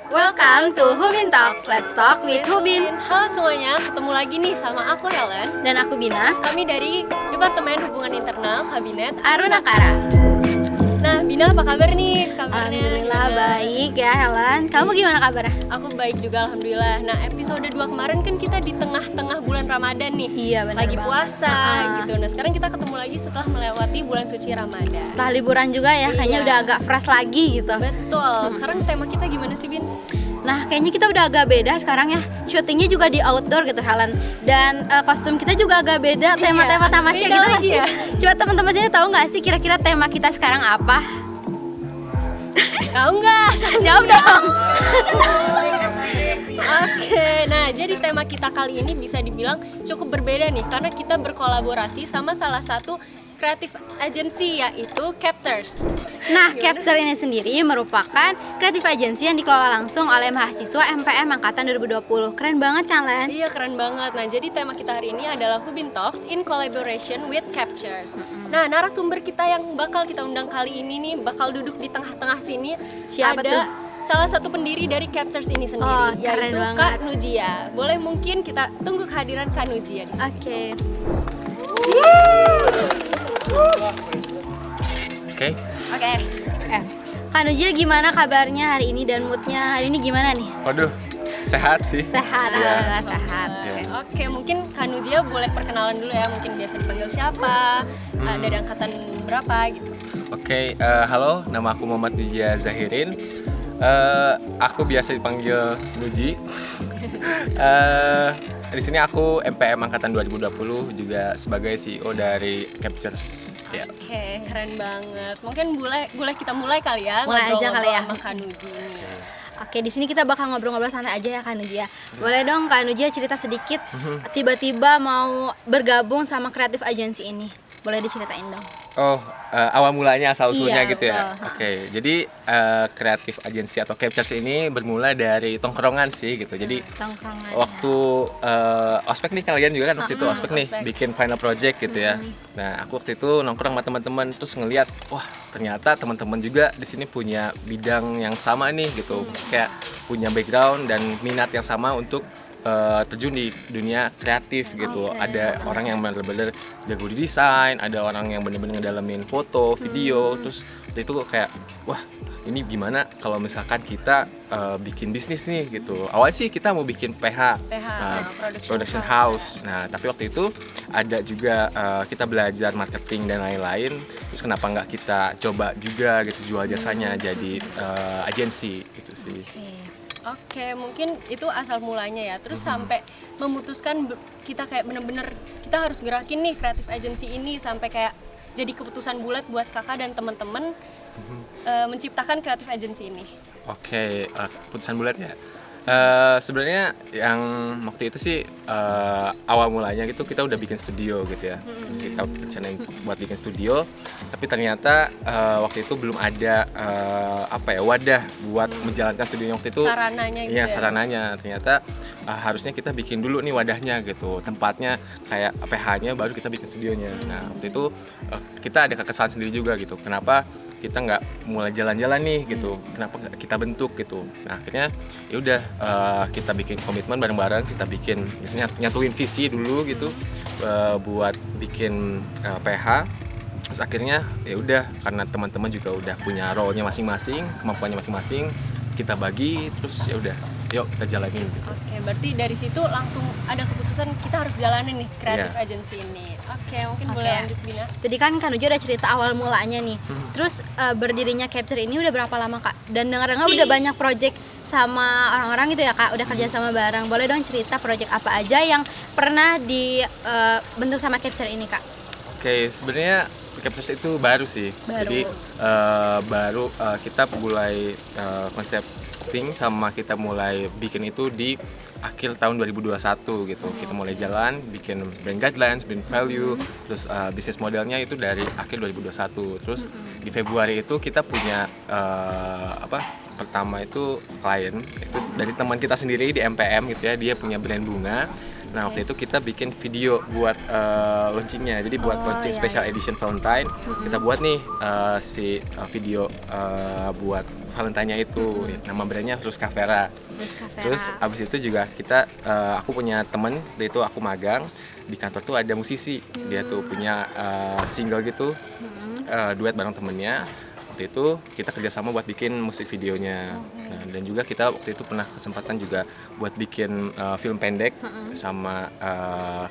Welcome to Hubin Talks. Let's talk with Hubin. Halo semuanya, ketemu lagi nih sama aku Helen Dan aku Bina. Kami dari Departemen Hubungan Internal Kabinet Arunakara. Nah, Bina apa kabar nih? Kabarnya Alhamdulillah baik ya Helen. Kamu gimana kabarnya? Aku baik juga Alhamdulillah. Nah, episode 2 kemarin kan kita di tengah-tengah bulan Ramadan nih. Iya benar. Lagi banget. puasa gitu. Nah, sekarang kita ketemu lagi setelah melewati bulan suci Ramadan. Setelah liburan juga ya, kayaknya Iya. udah agak fresh lagi gitu. Betul. Sekarang tema kita gimana sih, Bin? Nah, kayaknya kita udah agak beda sekarang ya. Syutingnya juga di outdoor gitu, Helen. Dan kostum kita juga agak beda. Tema-tema agak tamasya beda gitu lagi nggak sih? ya. Coba teman-teman sini tahu nggak sih kira-kira tema kita sekarang apa? Tahu nggak? Jawab dong. Oke, nah jadi tema kita kali ini bisa dibilang cukup berbeda nih karena kita berkolaborasi sama salah satu kreatif agency yaitu Captors. Nah, Captor ini sendiri merupakan kreatif agensi yang dikelola langsung oleh mahasiswa MPM Angkatan 2020. Keren banget kan, Len? Iya keren banget. Nah jadi tema kita hari ini adalah Hubin Talks in collaboration with Captures. Nah narasumber kita yang bakal kita undang kali ini nih bakal duduk di tengah-tengah sini. Siapa ada tuh? salah satu pendiri dari Captures ini sendiri, Oh, keren yaitu banget. Kak Nujia. Boleh mungkin kita tunggu kehadiran Kak Nujia di sini. Oke. Oke. Oke. Kak Nujia gimana kabarnya hari ini dan moodnya hari ini gimana nih? Waduh, sehat sih. Sehat, Iya. alhamdulillah sehat. Iya. Oke, mungkin Kak Nujia boleh perkenalan dulu ya. Mungkin biasa dipanggil siapa, dari angkatan berapa gitu. Oke, halo, nama aku Muhammad Nujia Zahirin. Aku biasa dipanggil Nuji. Di sini aku MPM Angkatan 2020 juga sebagai CEO dari Captures. Ya. Oke, keren banget. Mungkin boleh kita mulai kali ya. Mulai aja kali ya. Sama Kak Nuji ini. Oke, di sini kita bakal ngobrol-ngobrol santai aja ya Kak Nujia. Boleh dong Kak Nujia cerita sedikit tiba-tiba mau bergabung sama kreatif agensi ini. Boleh diceritain dong. Oh, awal mulanya asal usulnya Iya, gitu ya. betul. Oke, jadi kreatif agensi atau Captures ini bermula dari tongkrongan sih gitu. Jadi Tongkrongan. waktu ospek nih kalian juga kan waktu itu ospek nih ospek. bikin final project gitu ya. Nah aku waktu itu nongkrong sama teman-teman terus ngeliat wah ternyata teman-teman juga di sini punya bidang yang sama nih gitu, kayak punya background dan minat yang sama untuk terjun di dunia kreatif gitu. Oke. Ada orang yang bener-bener jago di desain, ada orang yang bener-bener ngedalamin foto, video, terus waktu itu kayak wah ini gimana kalau misalkan kita bikin bisnis nih gitu. Awalnya sih kita mau bikin PH, production house. Nah tapi waktu itu ada juga kita belajar marketing dan lain-lain. Terus kenapa nggak kita coba juga gitu jual jasanya jadi agensi gitu sih. Oke, mungkin itu asal mulanya ya. Terus sampai memutuskan kita kayak bener-bener kita harus gerakin nih kreatif agency ini sampai kayak jadi keputusan bulat buat kakak dan teman-teman menciptakan kreatif agency ini. Oke, keputusan bulat ya. Sebenarnya yang waktu itu sih awal mulanya gitu kita udah bikin studio gitu ya. Kita rencanain buat bikin studio, tapi ternyata waktu itu belum ada wadah buat menjalankan studionya waktu itu. Sarananya gitu Iya, ya. sarananya. Ternyata harusnya kita bikin dulu nih wadahnya gitu. Tempatnya kayak PH-nya baru kita bikin studionya. Nah, waktu itu kita ada kekesalan sendiri juga gitu. Kenapa kita nggak mulai jalan-jalan nih gitu, kenapa nggak kita bentuk gitu. Nah akhirnya ya udah kita bikin komitmen bareng-bareng, kita bikin misalnya nyatuin visi dulu gitu buat bikin PH. Terus akhirnya ya udah karena teman-teman juga udah punya role-nya masing-masing, kemampuannya masing-masing, kita bagi terus ya udah yuk kita jalanin gitu. Oke, berarti dari situ langsung ada keputusan kita harus jalanin nih kreatif Iya. agency ini. Oke, mungkin Oke. boleh lanjut Bina. Tadi kan Kak Nujia udah cerita awal mulanya nih. Terus berdirinya Capture ini udah berapa lama Kak? Dan dengar-dengar udah banyak project sama orang-orang gitu ya Kak, udah kerja sama bareng. Boleh dong cerita project apa aja yang pernah dibentuk sama Capture ini Kak? Oke, sebenarnya Captures itu baru sih. Baru. Jadi baru kita mulai concepting sama kita mulai bikin itu di akhir tahun 2021 gitu. Kita mulai jalan, bikin brand guidelines, brand value, terus bisnis modelnya itu dari akhir 2021. Terus di Februari itu kita punya pertama itu klien itu dari teman kita sendiri di MPM gitu ya, dia punya brand bunga. Nah waktu itu kita bikin video buat launchingnya, jadi buat launching iya, special iya. edition Valentine kita buat nih video buat Valentine itu. Nama brandnya Ruska Vera. Terus abis itu juga kita aku punya temen, itu aku magang di kantor tuh ada musisi, dia tuh punya single gitu, duet bareng temennya. Waktu itu kita kerjasama buat bikin musik videonya. Nah, dan juga kita waktu itu pernah kesempatan juga buat bikin film pendek sama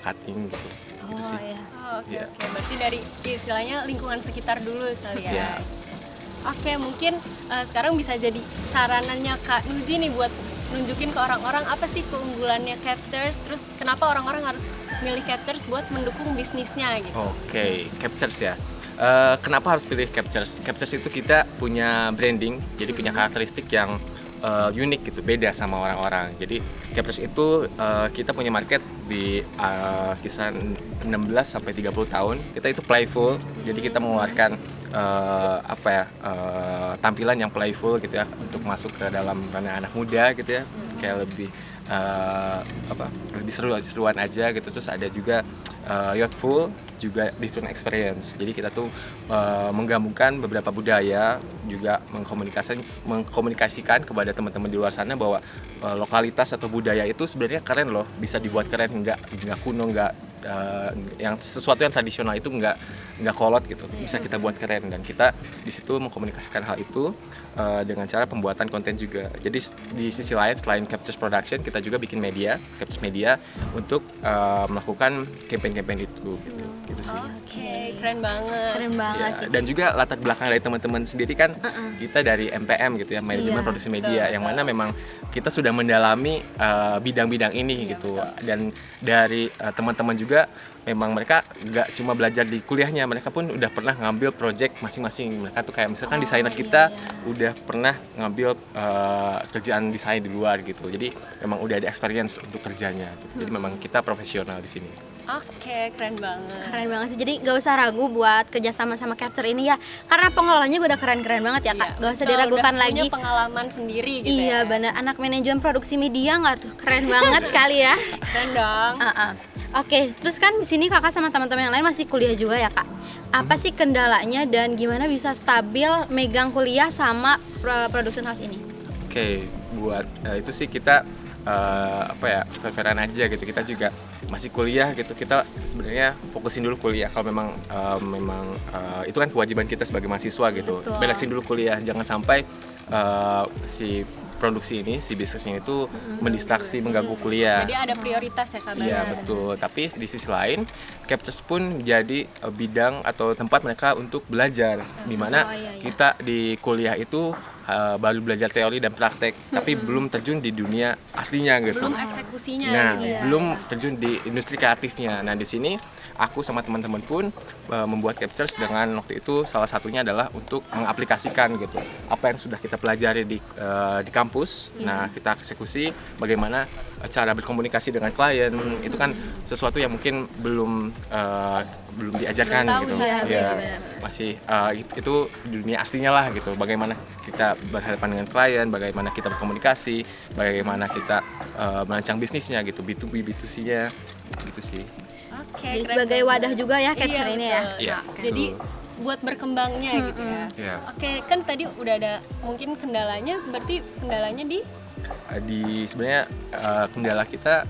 cutting gitu. Gitu sih. Iya. Oke, berarti dari istilahnya lingkungan sekitar dulu kali ya. Iya. Oke, mungkin sekarang bisa jadi saranannya Kak Nuji nih buat nunjukin ke orang-orang apa sih keunggulannya Captures, terus kenapa orang-orang harus milih Captures buat mendukung bisnisnya gitu. Oke, Captures ya. Kenapa harus pilih Captures? Captures itu kita punya branding, jadi punya karakteristik yang unik gitu, beda sama orang-orang. Jadi Captures itu kita punya market di kisaran 16 sampai 30 tahun. Kita itu playful, jadi kita mengeluarkan tampilan yang playful gitu ya, untuk masuk ke dalam ranah anak muda gitu ya, kayak lebih lebih seruan aja gitu. Terus ada juga youthful, juga different experience. Jadi kita tuh menggabungkan beberapa budaya, juga mengkomunikasikan kepada teman-teman di luar sana bahwa lokalitas atau budaya itu sebenarnya keren loh, bisa dibuat keren, nggak kuno, yang sesuatu yang tradisional itu nggak kolot gitu, bisa kita buat keren. Dan kita di situ mengkomunikasikan hal itu dengan cara pembuatan konten juga. Jadi di sisi lain, selain Captures Production, kita juga bikin media, Captures Media, untuk melakukan campaign-campaign itu gitu sih. Oke, keren banget. Keren banget Ya, sih. dan juga latar belakang dari teman-teman sendiri kan, kita dari MPM gitu ya, manajemen Iya, produksi media, yang mana memang kita sudah mendalami bidang-bidang ini gitu. Dan dari teman-teman juga memang mereka nggak cuma belajar di kuliahnya, mereka pun udah pernah ngambil project masing-masing. Mereka tuh kayak misalkan desainer kita udah pernah ngambil kerjaan desain di luar gitu. Jadi memang udah ada experience untuk kerjanya gitu. Jadi memang kita profesional di sini. Oke, keren banget. Keren banget sih. Jadi gak usah ragu buat kerja sama Capture ini ya, karena pengelolanya udah keren-keren banget ya Kak. Gak usah Kita diragukan udah lagi. punya pengalaman sendiri gitu Iya ya. bener, anak manajemen produksi media nggak tuh, keren banget kali ya. Keren dong. Oke, terus kan di sini kakak sama teman-teman yang lain masih kuliah juga ya Kak. Apa sih kendalanya dan gimana bisa stabil megang kuliah sama production house ini? Oke, buat itu sih kita fair-fairan aja gitu. Kita juga masih kuliah gitu. Kita sebenarnya fokusin dulu kuliah. Kalau memang itu kan kewajiban kita sebagai mahasiswa gitu. Betul. Beresin dulu kuliah. Jangan sampai si produksi ini, si bisnis ini tuh mendistraksi, mengganggu kuliah. Jadi ada prioritas ya Kak. Iya betul, tapi di sisi lain Captures pun menjadi bidang atau tempat mereka untuk belajar, di mana kita di kuliah itu baru belajar teori dan praktek, tapi belum terjun di dunia aslinya gitu. Belum eksekusinya. Nah, gitu ya. belum terjun di industri kreatifnya. Nah, di sini aku sama teman-teman pun membuat Captures dengan waktu itu salah satunya adalah untuk mengaplikasikan gitu apa yang sudah kita pelajari di kampus. Nah, kita eksekusi bagaimana cara berkomunikasi dengan klien. Itu kan sesuatu yang mungkin belum diajarkan Belum tahu gitu. sih, Ya, benar-benar. masih itu dunia aslinya lah gitu. Bagaimana kita berhadapan dengan klien, bagaimana kita berkomunikasi, bagaimana kita merancang bisnisnya gitu, B2B, B2C-nya gitu sih. Oke, Jadi keren sebagai banget. wadah juga ya Capture ini ya. betul. Iya, Jadi betul. buat berkembangnya gitu ya. Iya. Oke, kan tadi udah ada mungkin kendalanya, berarti kendalanya di Sebenarnya kendala kita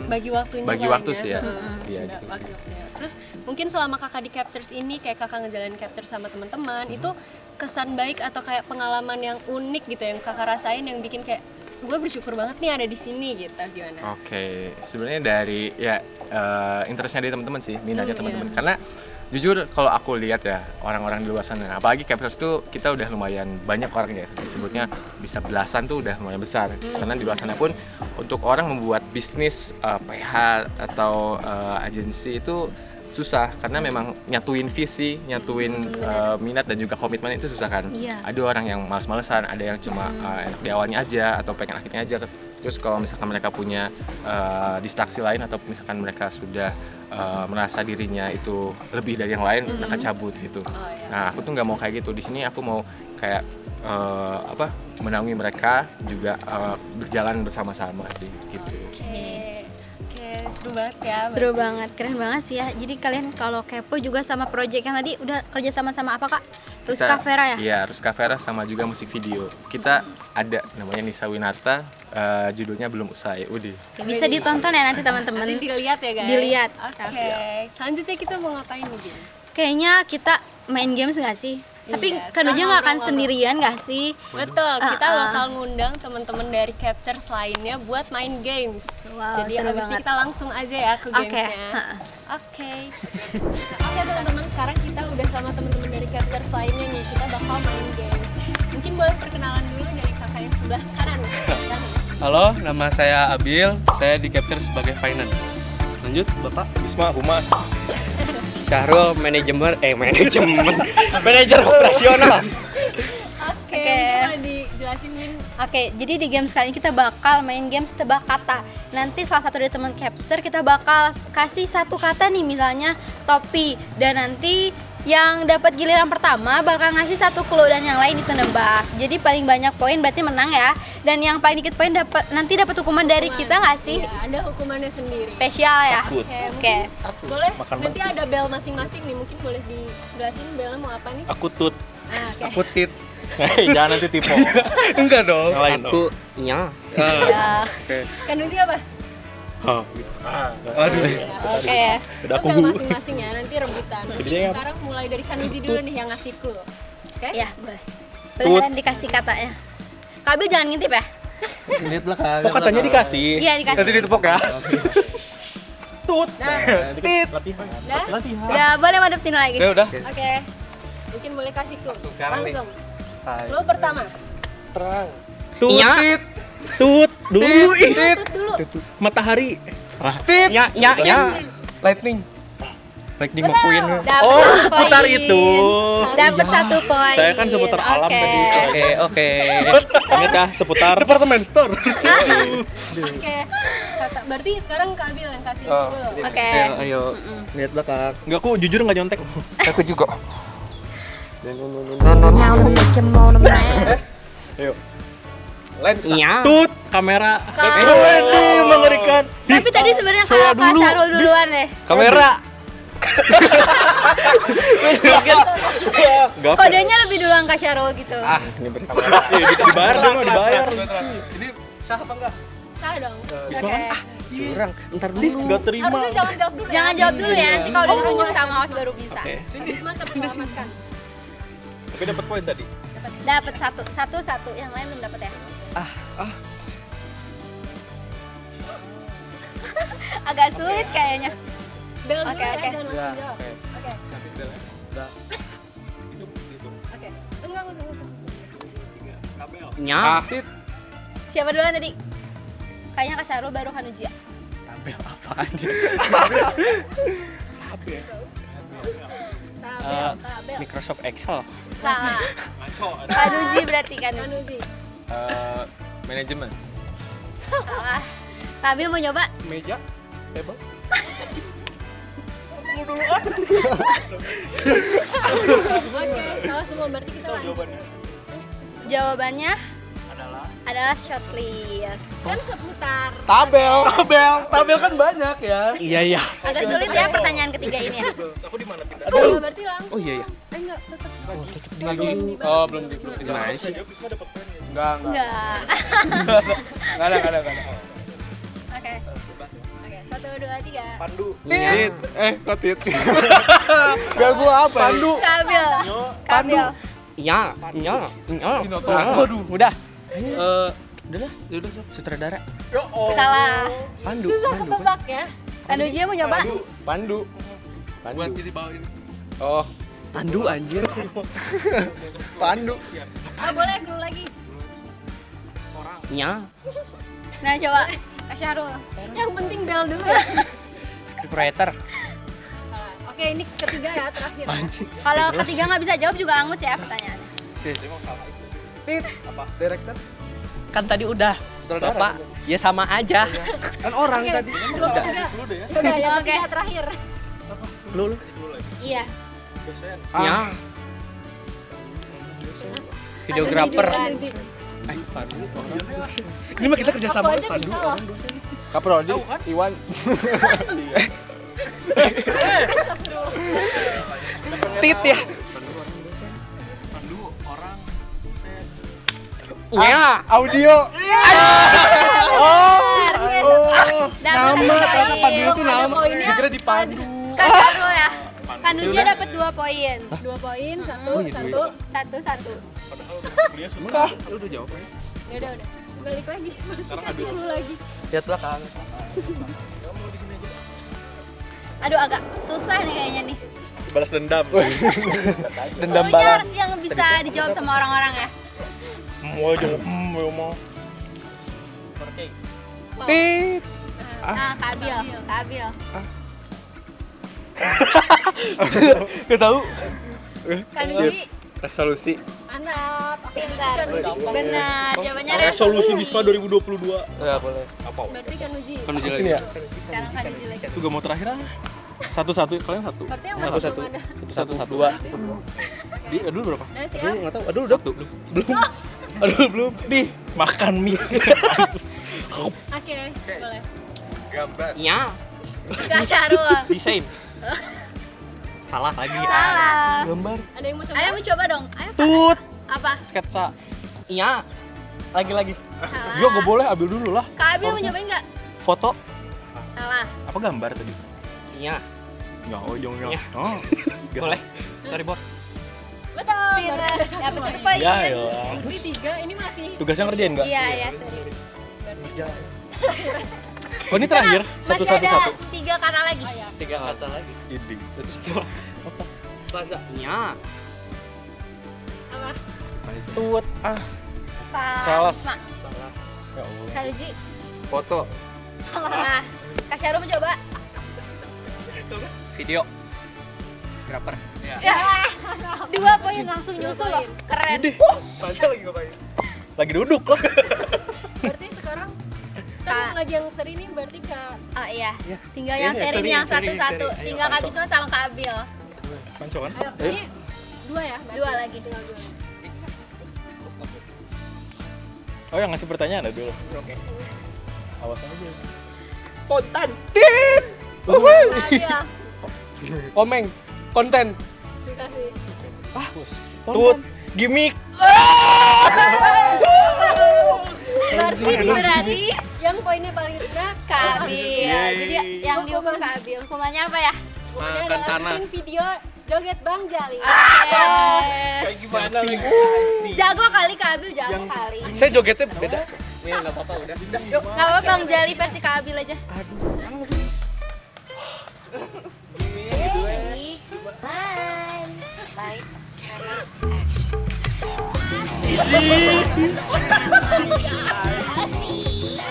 bagi waktunya. bagi kali waktu ya. sih ya. Heeh, Iya, bagi gitu sih. waktunya. Terus mungkin selama kakak di Captures ini, kayak kakak ngejalanin Captures sama teman-teman, itu kesan baik atau kayak pengalaman yang unik gitu yang kakak rasain yang bikin kayak gue bersyukur banget nih ada di sini gitu, gimana? Oke, sebenarnya dari interestnya dari teman-teman sih, minatnya teman-teman. Iya. Karena jujur kalau aku lihat ya orang-orang di luar sana, apalagi Captures tuh kita udah lumayan banyak orang ya, disebutnya bisa belasan tuh udah lumayan besar. Karena di luar sana pun untuk orang membuat bisnis PH atau agensi itu susah, karena memang nyatuin visi, nyatuin minat dan juga komitmen itu susah kan. Iya. Ada orang yang malas-malesan, ada yang cuma enak di awalnya aja atau pengen akhirnya aja. Terus kalau misalkan mereka punya distraksi lain atau misalkan mereka sudah merasa dirinya itu lebih dari yang lain, mereka cabut gitu. Nah, aku tuh nggak mau kayak gitu. Di sini aku mau kayak menaungi mereka juga berjalan bersama-sama sih gitu. Oke. Oke, seru banget ya. Seru banget, keren banget sih ya. Jadi kalian kalau kepo juga sama project yang tadi udah kerja sama apa Kak? Ruska Vera ya? Iya, Ruska Vera sama juga musik video. Kita ada namanya Nisa Winata, judulnya Belum Usai. Udah. Oke, bisa ditonton ya nanti teman-teman. Nanti dilihat ya guys. Dilihat. Oke. Selanjutnya kita mau ngapain nih, Gin? Kayaknya kita main games nggak sih? Tapi Iya, Kak Nuja sekarang nggak akan ngobrol-ngobrol. sendirian nggak sih? Betul, kita Ah, ah. bakal ngundang teman-teman dari Captures lainnya buat main games. Wow, Jadi seru abis ini banget. kita langsung aja ya ke Oke, gamesnya. ha-ha. Oke. Oke teman-teman, sekarang kita udah sama teman-teman dari Captures lainnya nih. Kita bakal main games. Mungkin boleh perkenalan dulu dari kakak yang sebelah kanan. Halo, nama saya Abil. Saya di Capture sebagai finance. Lanjut, Bapak. Bisma Humas. Syahrul, manajer operasional. Oke, Oke. boleh dijelasin Min. Oke, jadi di games kali ini kita bakal main games tebak kata. Nanti salah satu dari teman Capster kita bakal kasih satu kata nih, misalnya topi. Dan nanti yang dapat giliran pertama bakal ngasih satu clue dan yang lain itu nebak. Jadi paling banyak poin berarti menang ya. Dan yang paling dikit poin nanti dapat hukuman dari kita nggak sih? Iya, ada hukumannya sendiri. Spesial ya. Takut. Oke. Boleh, nanti ada bel masing-masing nih. Mungkin boleh dijelasin belnya mau apa nih? Aku tut. Nah, oke. Aku tit. Jangan nanti tipe. Enggak dong. Yang lain Aku nya. Ya. Oke. Kan Uji apa? Aduh. Oke ya. Udah Itu bel masing-masing ya, nanti rebutan. Jadinya Sekarang mulai dari Kanuji dulu nih yang ngasih clue. Oke? Ya, boleh. Boleh kalian dikasih katanya. Kabil jangan ngintip ya. Lihat belakang. Oh, katanya dikasih. Iya, dikasih. Nanti ditepok ya. Tut. Nah, Tit. udah? Udah, boleh madep sini lagi. Ya udah. Oke. Mungkin boleh kasih clue. sekarang nih. Langsung. Clue pertama. Tut. Tut. Dulu ih. Tut dulu. Matahari. Tit. Nya. Lightning. Lightning McQueen. Dapat Oh, satu putar poin. itu. Dapat satu poin. Saya kan seputar alam Oke. tadi. Oke. Ingat ya, seputar departemen store. Oke. Berarti sekarang Kak Abil yang kasih Oh, clue. Oke. Ayo. Lihat belakang. Enggak, aku jujur enggak nyontek. Aku juga. Ayo. Lensa. Tut, kamera. Salah. Waduh, mengerikan. Tapi tadi sebenarnya saya Kak dulu. Syarul duluan deh. Kamera. Enggak. Kodenya lebih duluan Kak Syarul gitu. Ah, ini beri kamera. Dibayar dong, dibayar. Ini sah apa enggak? Sah dong. Oke. Curang. Ntar dulu enggak terima. Harusnya jangan jawab dulu. Jangan jawab dulu ya, nanti kalau udah ditunjuk sama awas baru bisa. Oke. Bisma terselamatkan. Tapi dapat poin tadi. Dapat satu, yang lain belum dapat ya. Agak sulit kayaknya. Bel dulu Oke, ya, oke. jangan langsung jawab. Oke. Oke. Enggak usah. Nya. Tit. Siapa duluan tadi? Kayaknya Kak Syarul baru Kanuji ya. Tabel. Microsoft Excel. Salah. Kanuji berarti Kanuji. Kanuji. Manajemen. Salah. Kabil mau nyoba? Meja. Table. Oke, salah semua berarti kita lanjut. Jawabannya adalah shot list. Kan seputar. Tabel kan banyak ya. Iya. Agak sulit ya pertanyaan ketiga ini ya. Aku di mana pindah? Oh, berarti langsung. Oh iya. Enggak, tetap. Lagi. Oh, belum di gimana sih? Enggak. Enggak. Enggak ada. Oke. Oke, 1 2 3. Pandu. Tit. Kok tit? Gak gua apa? Pandu. Kabil. Kabil. Nya. Waduh, udah. Udahlah, udah sutradara. Salah. Pandu. Susah ketebak ya. Kanuji mau nyoba? Pandu. Buat jadi bawain. Oh, Pandu anjir. Pandu. Ah, boleh clue lagi. Nya. Nah, coba Kak Syarul. Yang penting bel dulu ya. Scriptwriter. Nah, oke, ini ketiga ya, terakhir. Ya. Kalau ketiga nggak bisa jawab juga angus ya pertanyaannya. Tit. Apa? Director? Kan tadi udah. Bapak, ya sama aja. Kan orang Oke, tadi. clue ketiga. Udah, yang Oke. ketiga terakhir. Lu. Iya. Nya. Videografer. Kanuji duluan. Ini mah kita kerja sama Aku aja Pandu. bisa loh. Kaprodi, Iwan. Tit ya. Ya, audio. Dapat Nama satu ternyata Pandu poin. itu nama. poinnya. Dikira dipandu. Kak Syarul ya. Kak Nuja dapat 2 poin. 2 poin, satu. Satu. Enggak, lu udah jawab ya. Ya udah. Balik lagi. Sekarang adu lagi. Lihat belakang. Aduh agak susah nih kayaknya nih. Balas dendam. Dendam Pokoknya balas. harus yang bisa dijawab sama orang-orang ya. Mau jawab, mau. Tit. Nah, Kak Abil. Gak tahu. Kak Nuji, Resolusi. mantap, pintar. Benar, jawabannya Resolusi Bisma 2022. Ya boleh. Apa? Berarti kan Uji. Kan uji Sini lagi. ya. Sekarang Kak Nuji lagi. Itu gak mau terakhir ah. Satu-satu, kalian satu. Berarti yang Satu masih satu. belum ada. Satu dua. Di aduh berapa? Udah siap? Aduh enggak tahu. Aduh udah belum. Aduh belum. Di makan mie. Oke, boleh. Iya. Kak Syarul. Desain. Salah lagi. Salah. Gambar. Ada yang mau coba? Ayo mencoba dong. Ayo. Tut. Apa? Sketsa. Iya. Lagi. Salah. Yo gak boleh ambil dulu lah. Kak Abil mau nyobain nggak? Foto. Salah. Apa gambar tadi? Iya. Ya, oh jangan. Iya. Oh. Boleh. Storyboard. Betul. Pintar. Berarti ada Dapat satu satu poin. poin. Ya elah. Ini 3, ini masih. Tugasnya ngerjain enggak? Iya, sorry. Oh ini terakhir. Masih Satu. ada 3 kata lagi. 3 kata lagi. Ini. Terus apa? Plaza. Iya. Apa? Tut. Ah. Pak Salah. Isma. Ya Allah. Kak Nuji. Foto. Salah. Kak Syarul mencoba. Video. Graper. Ya. 2 poin langsung nyusul loh. Keren. Masa lagi ngapain? Lagi duduk loh. Berarti sekarang kan lagi yang seri nih berarti Kak. Oh iya. Iya. Tinggal Iya, yang iya, seri seri, nih yang seri, satu-satu. seri. Ayo, Tinggal Kak Panco. Bisma sama Kak Abil. Panco kan? Ayo, ini 2 ya? berarti? 2 lagi. Tinggal 2. Oh yang ngasih pertanyaan ada dulu. Oke. Awas aja. Spontan. Tit. Abil. Komeng. Konten. Susah sih. Tut. Gimik. Berarti Yang poinnya paling rendah Kak Abil. Jadi yang dihukum Kak Abil. Hukumannya apa ya? pokoknya Makan adalah tanah. bikin video joget Bang Jali. Oke. Gimana lagi? Jago kali Kak Abil, jago kali. Saya jogetnya beda. Nih enggak apa-apa udah. Gak apa-apa Bang Jali versi Kak Abil aja. Ready? One. Lights, camera,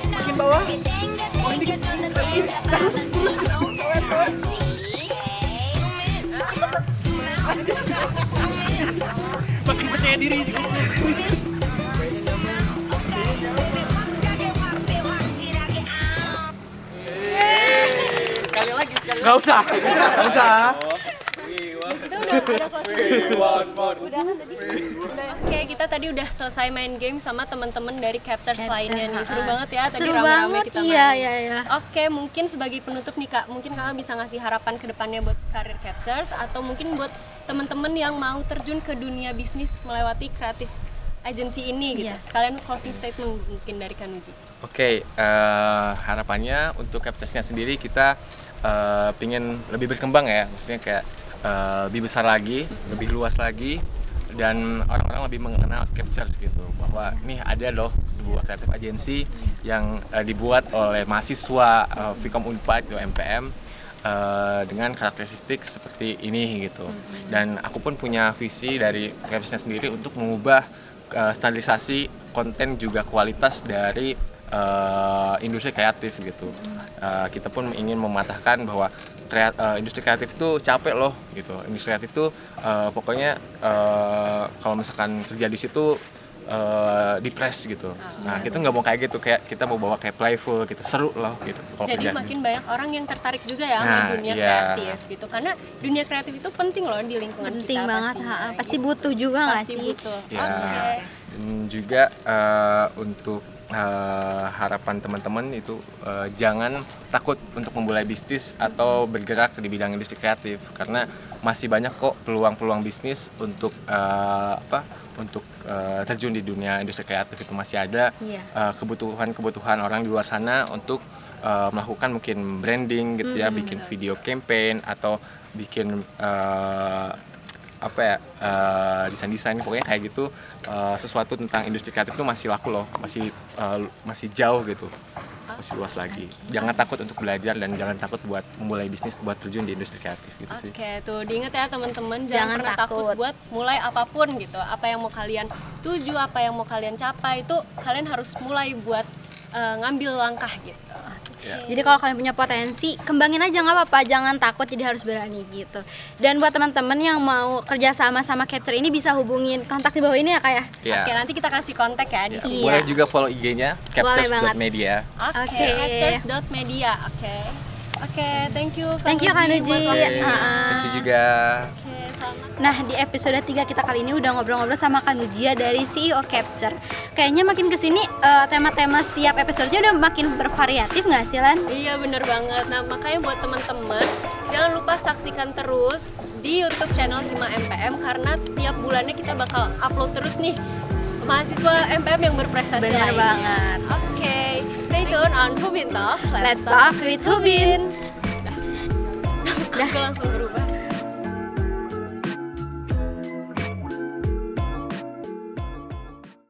Makin bawah. Makin percaya diri. Sekali lagi. Gak usah. Gak usah. Kita udah ada closing. Udah kan tadi? Oke, kita tadi udah selesai main game sama teman-teman dari Captors lainnya nih. Seru banget ya tadi Seru rame-rame banget, kita main. iya. Oke, mungkin sebagai penutup nih Kak, mungkin Kakak bisa ngasih harapan ke depannya buat karir Captors atau mungkin buat teman-teman yang mau terjun ke dunia bisnis melewati kreatif agency ini gitu. Iya. Sekalian closing statement mungkin dari Kanuji. Oke, harapannya untuk Captors-nya sendiri kita pingin lebih berkembang ya, maksudnya kayak lebih besar lagi, lebih luas lagi, dan orang-orang lebih mengenal Captors gitu, bahwa nih ada loh sebuah kreatif agency yang dibuat oleh mahasiswa Vkom Unpad atau MPM dengan karakteristik seperti ini gitu. Dan aku pun punya visi dari Captors-nya sendiri untuk mengubah standarisasi konten juga kualitas dari industri kreatif gitu. Kita pun ingin mematahkan bahwa industri kreatif itu capek loh gitu. Industri kreatif tuh pokoknya kalau misalkan kerja di situ depres gitu. Nah kita nggak mau kayak gitu, kayak kita mau bawa kayak playful gitu, seru loh gitu. Kalau Jadi kerja. makin banyak orang yang tertarik juga ya Nah, sama dunia iya. kreatif gitu. Karena dunia kreatif itu penting loh di lingkungan Penting kita banget, pastinya, pasti gitu. butuh juga nggak Pasti sih? butuh. Ya. Oke. Dan juga untuk harapan teman-teman itu jangan takut untuk memulai bisnis atau bergerak di bidang industri kreatif, karena masih banyak kok peluang-peluang bisnis untuk terjun di dunia industri kreatif. Itu masih ada kebutuhan orang di luar sana untuk melakukan mungkin branding gitu ya, bikin video campaign atau bikin desain pokoknya kayak gitu. Sesuatu tentang industri kreatif itu masih laku loh, masih jauh gitu, masih luas lagi. Jangan takut untuk belajar dan jangan takut buat memulai bisnis, buat terjun di industri kreatif gitu sih. Oke, tuh diingat ya teman-teman, jangan pernah takut buat mulai apapun gitu. Apa yang mau kalian tuju, apa yang mau kalian capai, itu kalian harus mulai buat ngambil langkah gitu. Jadi kalau kalian punya potensi, kembangin aja, nggak apa-apa, jangan takut, jadi harus berani gitu. Dan buat teman-teman yang mau kerja sama Capture ini bisa hubungin kontak di bawah ini ya Kak ya. Iya. Oke, nanti kita kasih kontak ya di sini. Boleh juga follow IG-nya captures.media. Oke, captures.media. Oke, thank you Kak Thank you, Kak Nuji. buat waktunya. Thank you juga. Oke, selamat. Nah, di episode 3 kita kali ini udah ngobrol-ngobrol sama Kak Nujia dari CEO Capture. Kayaknya makin kesini tema-tema setiap episodenya udah makin bervariatif nggak sih, Lan? Iya, bener banget. Nah, makanya buat teman-teman jangan lupa saksikan terus di YouTube channel Hima MPM, karena tiap bulannya kita bakal upload terus nih mahasiswa MPM yang berprestasi Bener lainnya. banget. Oke, stay tune on Hubin Talks. Let's talk with Hubin. Aku langsung berubah.